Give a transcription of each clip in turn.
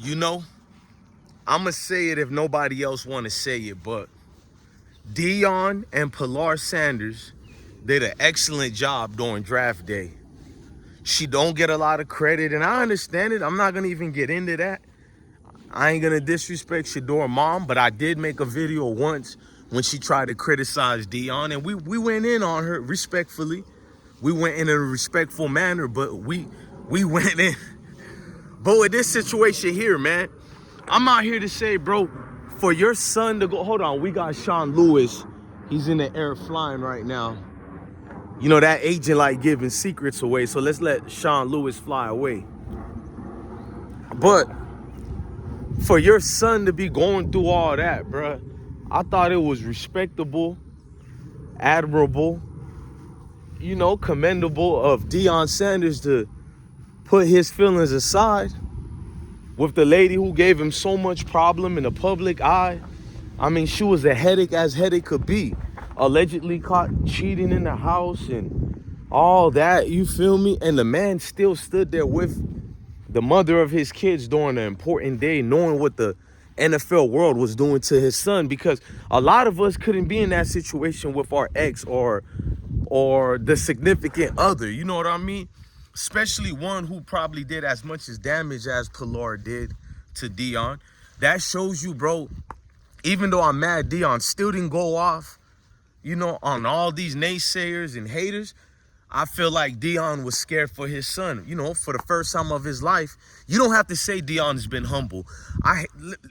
You know, I'ma say it if nobody else wanna say it, but Deion and Pilar Sanders did an excellent job during draft day. She don't get a lot of credit, and I understand it. I'm not gonna even get into that. I ain't gonna disrespect Shedeur mom, but I did make a video once when she tried to criticize Deion, and we went in on her respectfully. We went in a respectful manner, but we went in. But with this situation here, man, I'm out here to say, bro, for your son to go, hold on, we got Sean Lewis. He's in the air flying right now. You know, that agent like giving secrets away, so let's let Sean Lewis fly away. But for your son to be going through all that, bro, I thought it was respectable, admirable, you know, commendable of Deion Sanders to put his feelings aside with the lady who gave him so much problem in the public eye. I mean, she was a headache as headache could be. Allegedly caught cheating in the house and all that, you feel me? And the man still stood there with the mother of his kids during an important day, knowing what the NFL world was doing to his son, because a lot of us couldn't be in that situation with our ex or the significant other, you know what I mean? Especially one who probably did as much as damage as Pilar did to Deion. That shows you, bro, even though I'm mad Deion still didn't go off, you know, on all these naysayers and haters, I feel like Deion was scared for his son, you know, for the first time of his life. You don't have to say Deion's been humble.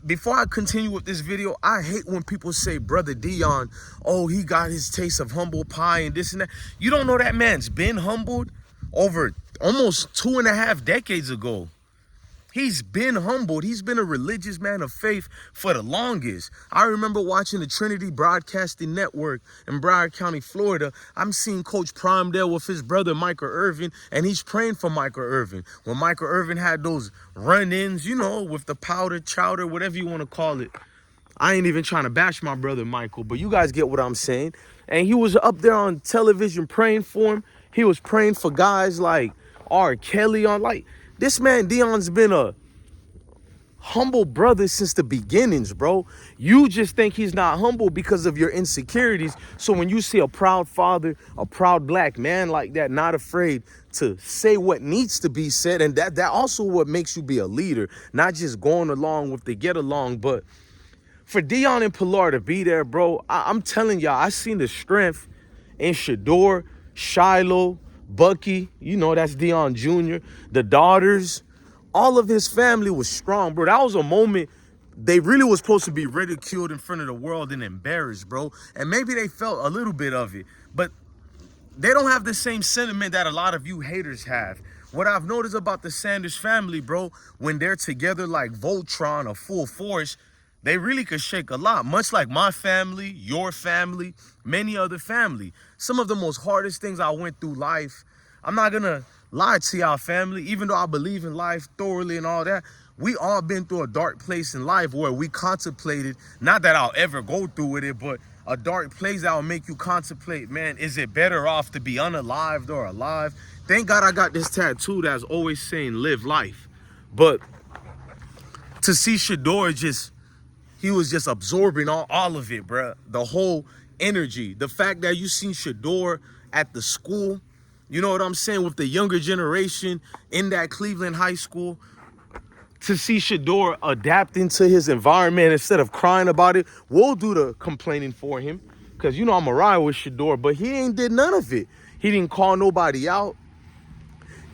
Before I continue with this video, I hate when people say, brother Deion, oh, he got his taste of humble pie and this and that. You don't know that man's been humbled over almost 2.5 decades ago. He's been humbled. He's been a religious man of faith for the longest. I remember watching the Trinity Broadcasting Network in Broward County, Florida. I'm seeing Coach Prime there with his brother, Michael Irvin, and he's praying for Michael Irvin. When Michael Irvin had those run-ins, you know, with the powder, chowder, whatever you want to call it. I ain't even trying to bash my brother, Michael, but you guys get what I'm saying. And he was up there on television praying for him. He was praying for guys like R. Kelly on, like, this man, Deion's been a humble brother since the beginnings, bro. You just think he's not humble because of your insecurities. So when you see a proud father, a proud black man like that, not afraid to say what needs to be said, and that also what makes you be a leader, not just going along with the get along. But for Deion and Pilar to be there, bro, I'm telling y'all, I seen the strength in Shedeur, Shiloh, Bucky, you know, that's Deion Jr., the daughters, all of his family was strong, bro. That was a moment they really was supposed to be ridiculed in front of the world and embarrassed, bro. And maybe they felt a little bit of it, but they don't have the same sentiment that a lot of you haters have. What I've noticed about the Sanders family, bro, when they're together like Voltron or full force, they really could shake a lot, much like my family, your family, many other family. Some of the most hardest things I went through life, I'm not gonna lie to y'all family, even though I believe in life thoroughly and all that, we all been through a dark place in life where we contemplated, not that I'll ever go through with it, but a dark place that will make you contemplate, man, is it better off to be unalived or alive? Thank God I got this tattoo that's always saying live life. But to see Shedeur he was just absorbing all of it, bruh. The whole energy. The fact that you seen Shedeur at the school, you know what I'm saying, with the younger generation in that Cleveland high school. To see Shedeur adapting to his environment instead of crying about it. We'll do the complaining for him, because, you know, I'm a ride with Shedeur, but he ain't did none of it. He didn't call nobody out.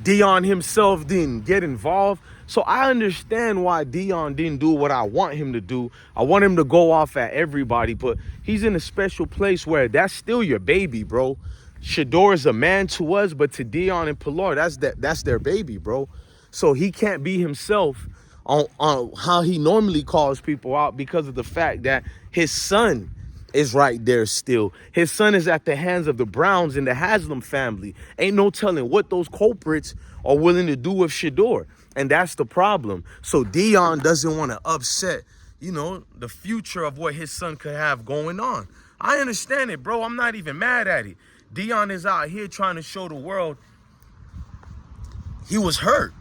Deion himself didn't get involved. So I understand why Deion didn't do what I want him to do. I want him to go off at everybody, but he's in a special place where that's still your baby, bro. Shedeur is a man to us, but to Deion and Pilar, that's their baby, bro. So he can't be himself on how he normally calls people out because of the fact that his son is right there still. His son is at the hands of the Browns and the Haslam family. Ain't no telling what those culprits are willing to do with Shedeur. And that's the problem. So Deion doesn't want to upset, you know, the future of what his son could have going on. I understand it, bro. I'm not even mad at it. Deion is out here trying to show the world he was hurt.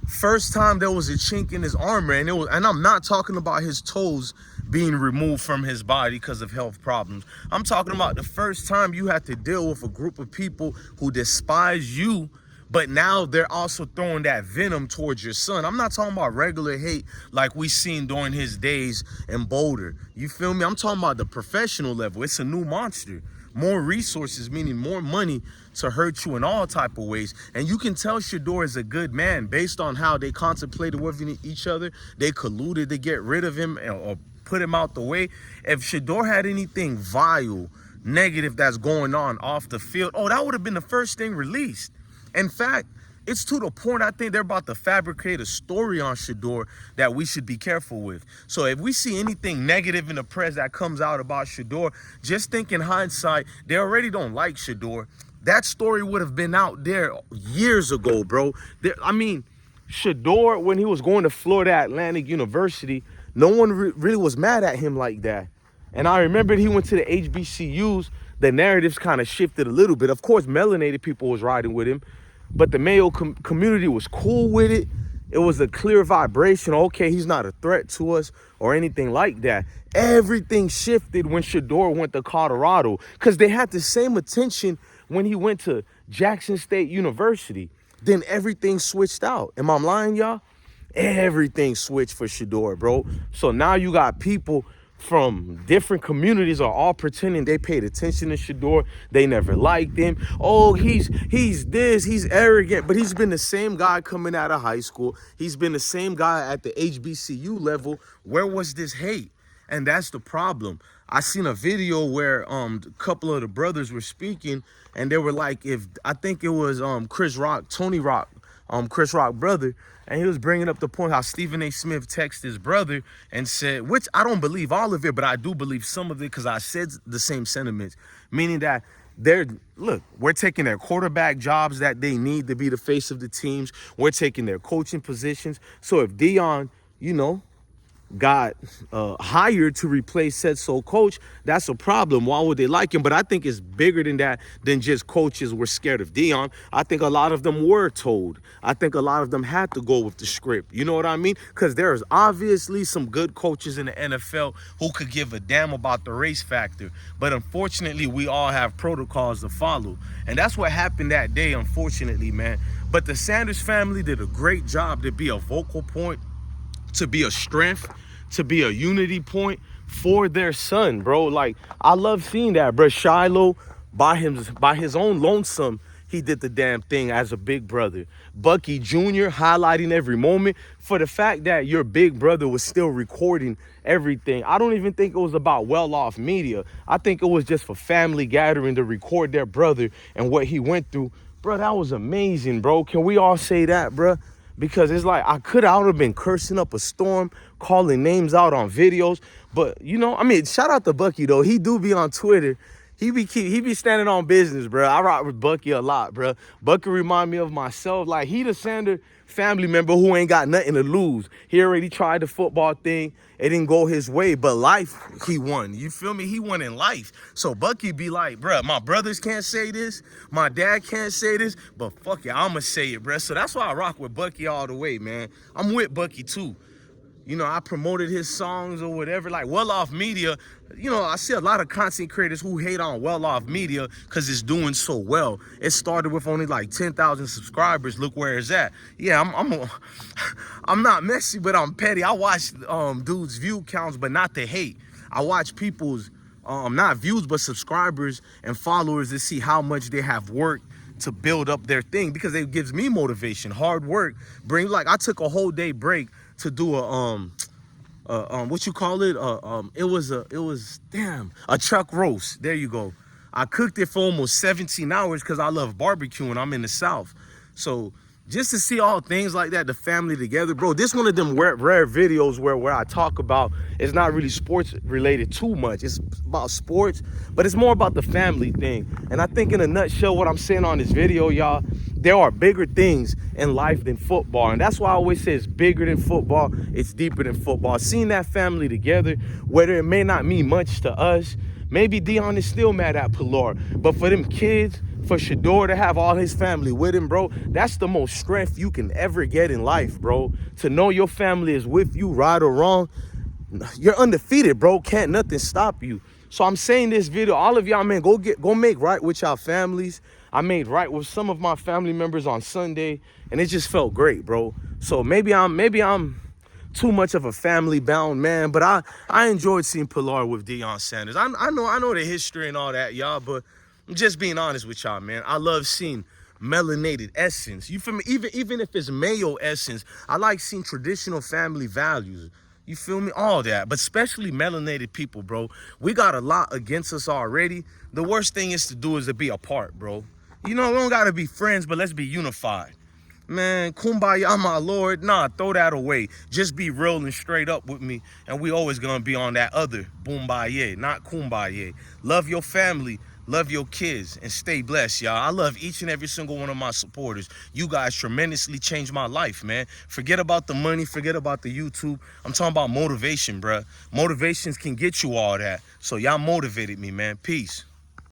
First time there was a chink in his armor, and I'm not talking about his toes being removed from his body because of health problems. I'm talking about the first time you had to deal with a group of people who despise you, but now they're also throwing that venom towards your son. I'm not talking about regular hate like we seen during his days in Boulder. You feel me? I'm talking about the professional level. It's a new monster. More resources, meaning more money to hurt you in all type of ways. And you can tell Shedeur is a good man based on how they contemplated with each other. They colluded to get rid of him or put him out the way. If Shedeur had anything vile, negative that's going on off the field, oh, that would have been the first thing released. In fact, it's to the point I think they're about to fabricate a story on Shedeur that we should be careful with. So if we see anything negative in the press that comes out about Shedeur, just think in hindsight, they already don't like Shedeur. That story would have been out there years ago, bro. I mean, Shedeur, when he was going to Florida Atlantic University, no one really was mad at him like that. And I remembered he went to the HBCUs. The narratives kind of shifted a little bit. Of course, melanated people was riding with him, but the Mayo community was cool with it. It was a clear vibration. Okay, he's not a threat to us or anything like that. Everything shifted when Shedeur went to Colorado because they had the same attention when he went to Jackson State University. Then everything switched out. Am I lying, y'all? Everything switched for Shedeur, bro. So now you got people from different communities are all pretending they paid attention to Shedeur. They never liked him. Oh, he's this, he's arrogant. But he's been the same guy coming out of high school. He's been the same guy at the HBCU level. Where was this hate? And that's the problem. I seen a video where a couple of the brothers were speaking, and they were like, I think it was Chris Rock, Tony Rock, Chris Rock brother, and he was bringing up the point how Stephen A. Smith texted his brother and said, which I don't believe all of it, but I do believe some of it because I said the same sentiments, meaning that we're taking their quarterback jobs that they need to be the face of the teams. We're taking their coaching positions. So if Deion, got hired to replace said sole coach, that's a problem. Why would they like him? But I think it's bigger than that, than just coaches were scared of Deion. I think a lot of them were told. I think a lot of them had to go with the script. You know what I mean? Because there's obviously some good coaches in the NFL who could give a damn about the race factor. But unfortunately, we all have protocols to follow. And that's what happened that day, unfortunately, man. But the Sanders family did a great job to be a vocal point, to be a strength, to be a unity point for their son, bro. Like, I love seeing that, bro. Shiloh, by his own lonesome, he did the damn thing as a big brother. Bucky Jr. highlighting every moment for the fact that your big brother was still recording everything. I don't even think it was about well-off media. I think it was just for family gathering to record their brother and what he went through. Bro, that was amazing, bro. Can we all say that, bro? Because it's like, I would have been cursing up a storm, calling names out on videos. But, shout out to Bucky, though. He do be on Twitter. He be standing on business, bro. I rock with Bucky a lot, bro. Bucky remind me of myself. Like, he the Sander family member who ain't got nothing to lose. He already tried the football thing. It didn't go his way, but life, he won. You feel me? He won in life. So Bucky be like, bro, my brothers can't say this. My dad can't say this, but fuck it, I'ma say it, bro. So that's why I rock with Bucky all the way, man. I'm with Bucky, too. I promoted his songs or whatever, like well-off media. I see a lot of content creators who hate on well-off media because it's doing so well. It started with only like 10,000 subscribers. Look where it's at. Yeah, I'm not messy, but I'm petty. I watch dudes' view counts, but not the hate. I watch people's not views, but subscribers and followers to see how much they have worked to build up their thing, because it gives me motivation. Hard work I took a whole day break to do what you call it? It was a chuck roast. There you go. I cooked it for almost 17 hours because I love barbecue and I'm in the South. So just to see all things like that, the family together, bro. This one of them rare videos where I talk about, it's not really sports related too much. It's about sports, but it's more about the family thing. And I think in a nutshell, what I'm saying on this video, y'all, there are bigger things in life than football. And that's why I always say it's bigger than football. It's deeper than football. Seeing that family together, whether it may not mean much to us, maybe Deion is still mad at Pilar, but for them kids, For Shedeur to have all his family with him, bro, that's the most strength you can ever get in life, bro. To know your family is with you, right or wrong. You're undefeated, bro. Can't nothing stop you. So I'm saying this video, all of y'all, man, go make right with y'all families. I made right with some of my family members on Sunday, and it just felt great, bro. So maybe I'm too much of a family bound man, but I enjoyed seeing Pilar with Deion Sanders. I know the history and all that, y'all, but I'm just being honest with y'all, man. I love seeing melanated essence. You feel me? Even if it's male essence, I like seeing traditional family values. You feel me? All that, but especially melanated people, bro. We got a lot against us already. The worst thing is to do is to be apart, bro. You know, we don't gotta be friends, but let's be unified. Man, kumbaya, my lord. Nah, throw that away. Just be real and straight up with me, and we always gonna be on that other boombaye, not kumbaya. Love your family, love your kids, and stay blessed, y'all. I love each and every single one of my supporters. You guys tremendously changed my life, man. Forget about the money, forget about the YouTube. I'm talking about motivation, bruh. Motivations can get you all that. So y'all motivated me, man. Peace.